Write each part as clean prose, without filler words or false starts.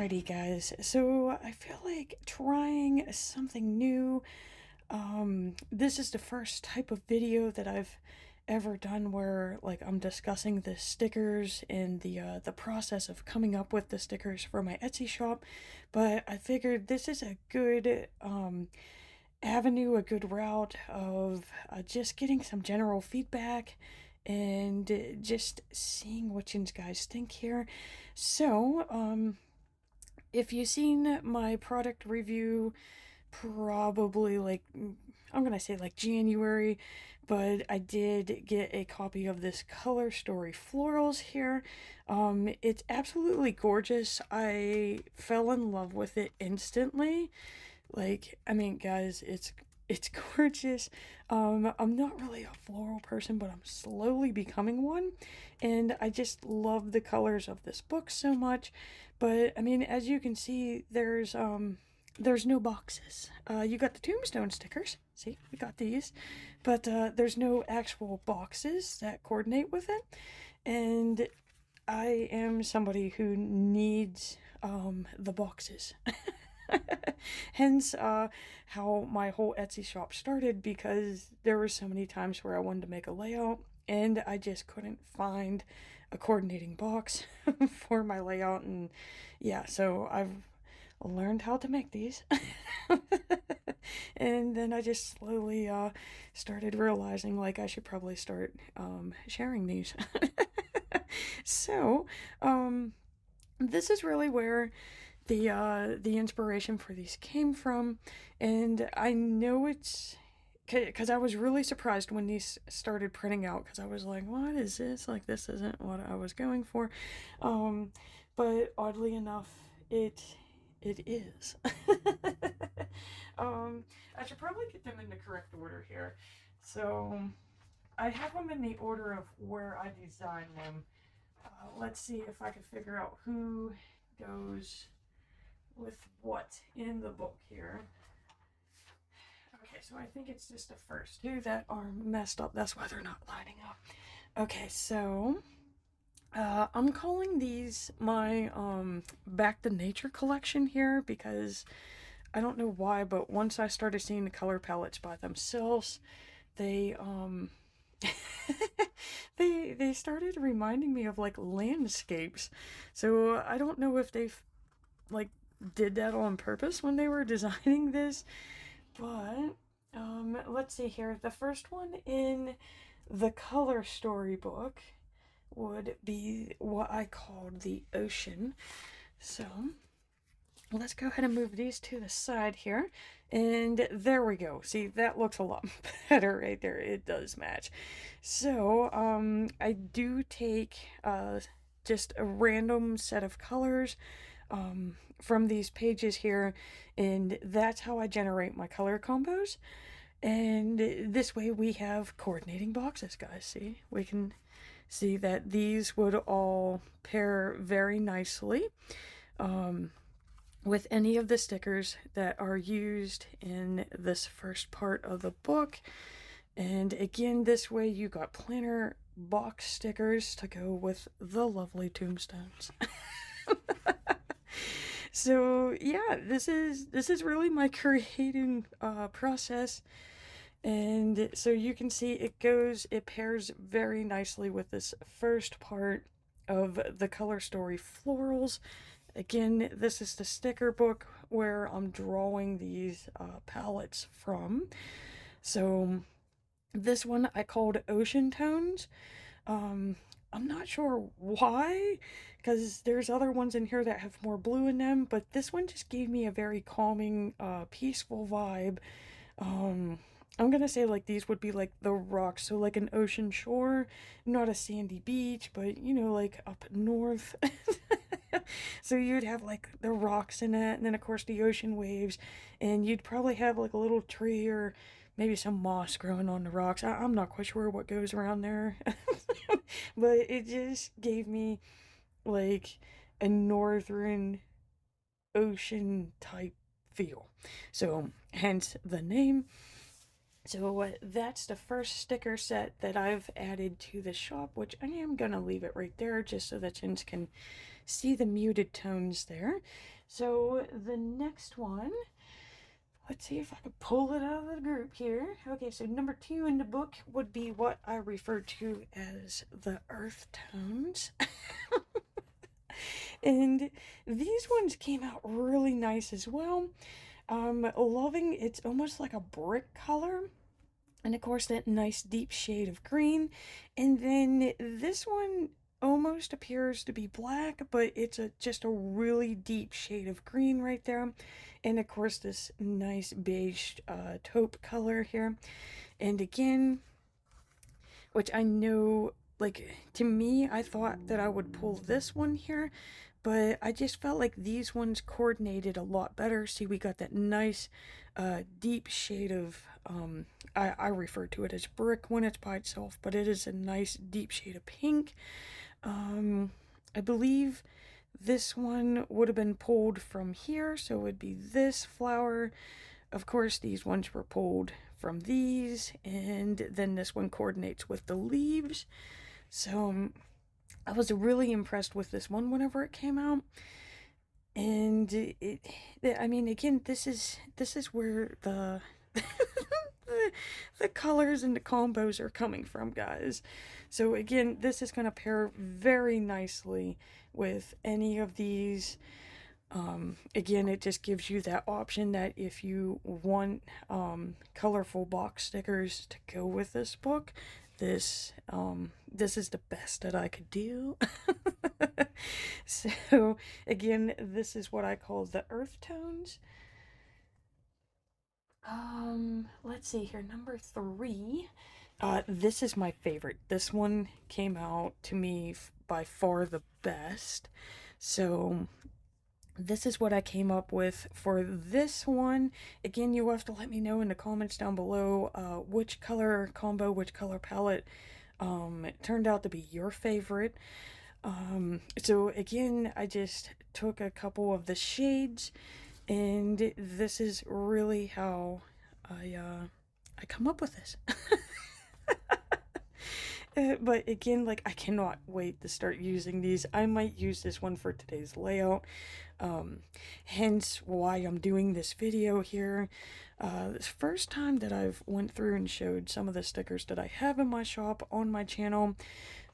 Alrighty, guys. So I feel like trying something new. This is the first type of video that I've ever done where like I'm discussing the stickers and the process of coming up with the stickers for my Etsy shop. But I figured this is a good avenue, a good route of just getting some general feedback and just seeing what you guys think here. So, if you've seen my product review, probably like, I'm gonna say like January, but I did get a copy of this Color Story Florals here. It's absolutely gorgeous. I fell in love with it instantly. Like, I mean, guys, it's gorgeous. I'm not really a floral person, but I'm slowly becoming one, and I just love the colors of this book so much. But I mean, as you can see, there's no boxes. You got the tombstone stickers. See, we got these, but there's no actual boxes that coordinate with it, and I am somebody who needs the boxes. Hence, how my whole Etsy shop started, because there were so many times where I wanted to make a layout and I just couldn't find a coordinating box for my layout. And yeah, so I've learned how to make these. And then I just slowly started realizing like I should probably start sharing these. So, this is really where the inspiration for these came from, and I know it's because I was really surprised when these started printing out, because I was like, what is this? Like, this isn't what I was going for. um but oddly enough, it is. I should probably get them in the correct order here. So I have them in the order of where I designed them. Let's see if I can figure out who goes with what in the book here. Okay, so I think it's just the first two that are messed up. That's why they're not lining up. Okay, so I'm calling these my Back to Nature collection here, because I don't know why, but once I started seeing the color palettes by themselves, they they started reminding me of like landscapes. So I don't know if they've like did that on purpose when they were designing this, but let's see here. The first one in the Color Story book would be what I called the ocean. So let's go ahead and move these to the side here. And there we go. See, that looks a lot better right there. It does match. So, I do take just a random set of colors from these pages here, and that's how I generate my color combos. And this way we have coordinating boxes, guys. See, we can see that these would all pair very nicely with any of the stickers that are used in this first part of the book. And again, this way you got planner box stickers to go with the lovely tombstones. So yeah, this is really my creating process. And so you can see it pairs very nicely with this first part of the Color Story Florals. Again, this is the sticker book where I'm drawing these palettes from. So this one I called Ocean Tones. I'm not sure why, because there's other ones in here that have more blue in them, but this one just gave me a very calming, peaceful vibe. I'm gonna say like these would be like the rocks, so like an ocean shore, not a sandy beach, but you know, like up north. So you'd have like the rocks in it, and then of course the ocean waves, and you'd probably have like a little tree or maybe some moss growing on the rocks. I'm not quite sure what goes around there. But it just gave me like a northern ocean type feel. So hence the name. So that's the first sticker set that I've added to the shop, which I am going to leave it right there just so that you can see the muted tones there. So the next one, let's see if I can pull it out of the group here. Okay, so number 2 in the book would be what I refer to as the earth tones. And these ones came out really nice as well. Loving, it's almost like a brick color. And of course, that nice deep shade of green. And then this one almost appears to be black, but it's just a really deep shade of green right there. And of course, this nice beige taupe color here. And again, which I know, like, to me, I thought that I would pull this one here, but I just felt like these ones coordinated a lot better. See, we got that nice deep shade of, I refer to it as brick when it's by itself, but it is a nice deep shade of pink. I believe this one would have been pulled from here, so it would be this flower. Of course, these ones were pulled from these, and then this one coordinates with the leaves. So I was really impressed with this one whenever it came out. And I mean, again, this is where the the colors and the combos are coming from, guys. So again, this is going to pair very nicely with any of these. Again, it just gives you that option that if you want colorful box stickers to go with this book, this is the best that I could do. So again, this is what I call the earth tones. Let's see here, number 3. This is my favorite. This one came out to me by far the best. So this is what I came up with for this one. Again, you have to let me know in the comments down below which color combo, which color palette it turned out to be your favorite. So again, I just took a couple of the shades, and this is really how I come up with this. But again, like, I cannot wait to start using these. I might use this one for today's layout. Hence why I'm doing this video here. This first time that I've went through and showed some of the stickers that I have in my shop on my channel,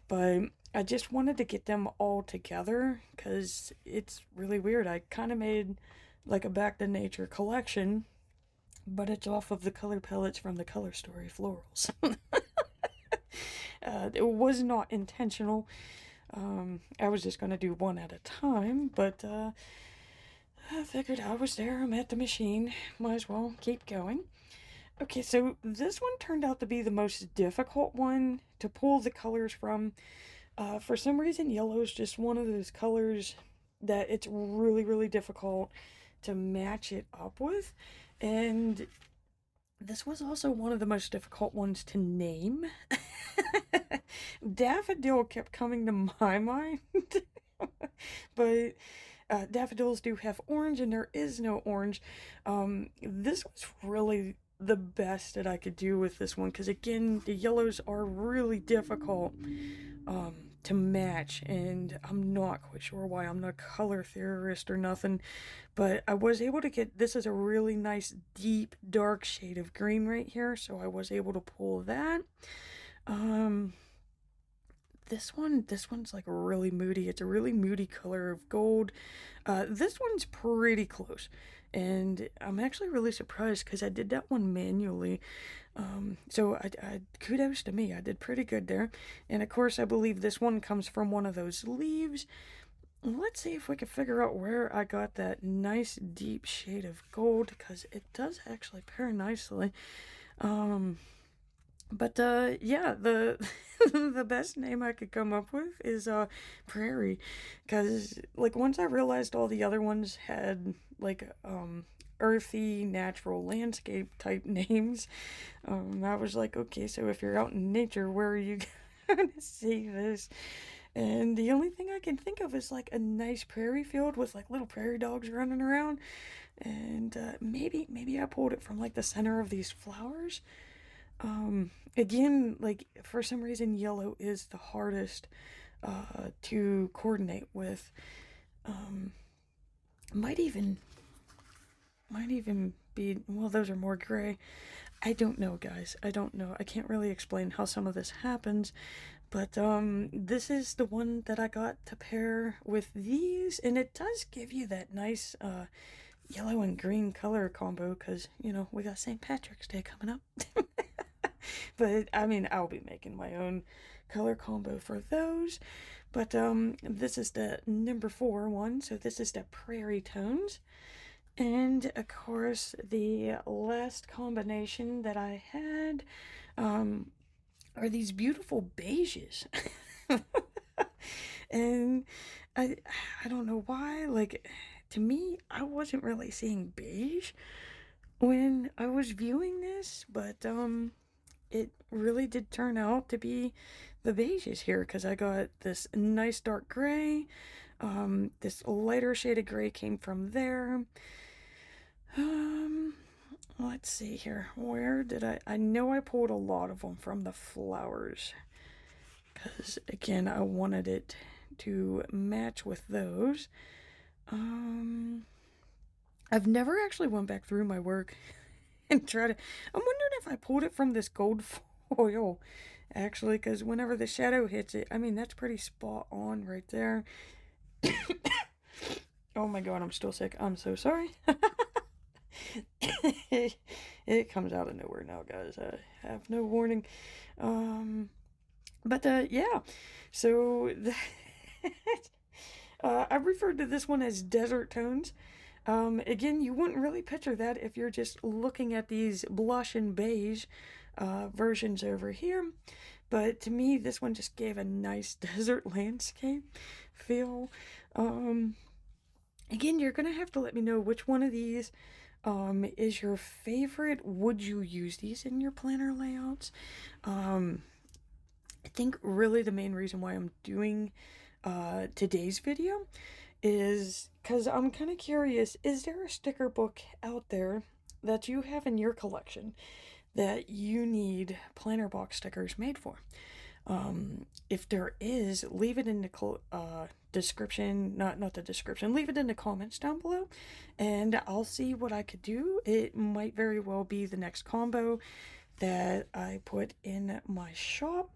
but I just wanted to get them all together because it's really weird. I kind of made like a Back to Nature collection, but it's off of the color palettes from the Color Story Florals. It was not intentional. I was just going to do one at a time, but I figured I was there, I'm at the machine, might as well keep going. Okay, so this one turned out to be the most difficult one to pull the colors from. For some reason, yellow is just one of those colors that it's really, really difficult to match it up with. And this was also one of the most difficult ones to name. Daffodil kept coming to my mind. But daffodils do have orange, and there is no orange. This was really the best that I could do with this one, because again, the yellows are really difficult to match, and I'm not quite sure why. I'm not a color theorist or nothing, but I was able to get, this is a really nice deep dark shade of green right here, so I was able to pull that. This one's like really moody. It's a really moody color of gold. This one's pretty close, and I'm actually really surprised because I did that one manually. So I kudos to me. I did pretty good there. And of course, I believe this one comes from one of those leaves. Let's see if we can figure out where I got that nice deep shade of gold, because it does actually pair nicely. But yeah, the the best name I could come up with is Prairie, because like once I realized all the other ones had like earthy natural landscape type names, I was like, okay, so if you're out in nature, where are you gonna see this? And the only thing I can think of is like a nice prairie field with like little prairie dogs running around, and maybe I pulled it from like the center of these flowers. Again, like for some reason, yellow is the hardest to coordinate with. Might even be, well, those are more gray. I don't know, guys. I don't know. I can't really explain how some of this happens, but this is the one that I got to pair with these, and it does give you that nice yellow and green color combo because, you know, we got St. Patrick's Day coming up. But I mean, I'll be making my own color combo for those. But this is the number 4 one, so this is the Prairie Tones. And of course, the last combination that I had are these beautiful beiges. And I don't know why, like, to me, I wasn't really seeing beige when I was viewing this, but it really did turn out to be the beiges here because I got this nice dark gray. This lighter shade of gray came from there. Let's see here. Where did I know I pulled a lot of them from the flowers because again I wanted it to match with those. I've never actually went back through my work and tried to. I'm wondering if I pulled it from this gold foil actually, because whenever the shadow hits it, I mean that's pretty spot on right there. Oh my god, I'm still sick. I'm so sorry. It comes out of nowhere now, guys. I have no warning. But yeah. So I referred to this one as Desert Tones. Again, you wouldn't really picture that if you're just looking at these blush and beige versions over here. But to me, this one just gave a nice desert landscape feel. Again, you're going to have to let me know which one of these is your favorite. Would you use these in your planner layouts? I think really the main reason why I'm doing today's video is because I'm kind of curious, is there a sticker book out there that you have in your collection that you need planner box stickers made for? If there is, leave it in the description, not the description, leave it in the comments down below, and I'll see what I could do. It might very well be the next combo that I put in my shop.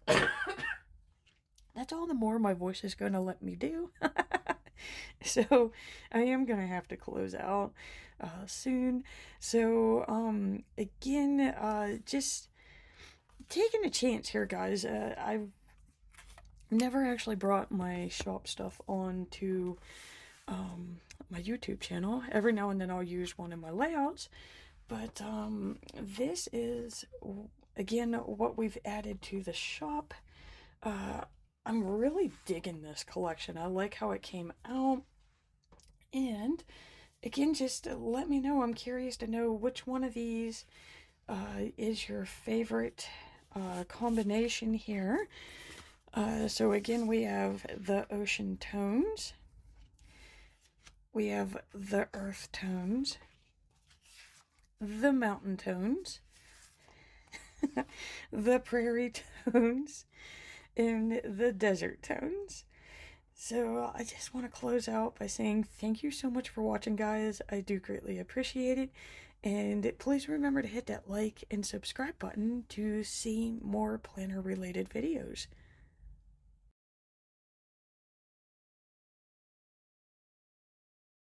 That's all the more my voice is going to let me do. So I am going to have to close out soon. So again, just taking a chance here, guys. I've never actually brought my shop stuff onto my YouTube channel. Every now and then I'll use one in my layouts. But this is, again, what we've added to the shop. I'm really digging this collection. I like how it came out. And again, just let me know. I'm curious to know which one of these is your favorite combination here. So again, we have the ocean tones. We have the earth tones. The mountain tones. The prairie tones. And the desert tones. So I just want to close out by saying thank you so much for watching, guys. I do greatly appreciate it. And please remember to hit that like and subscribe button to see more planner related videos.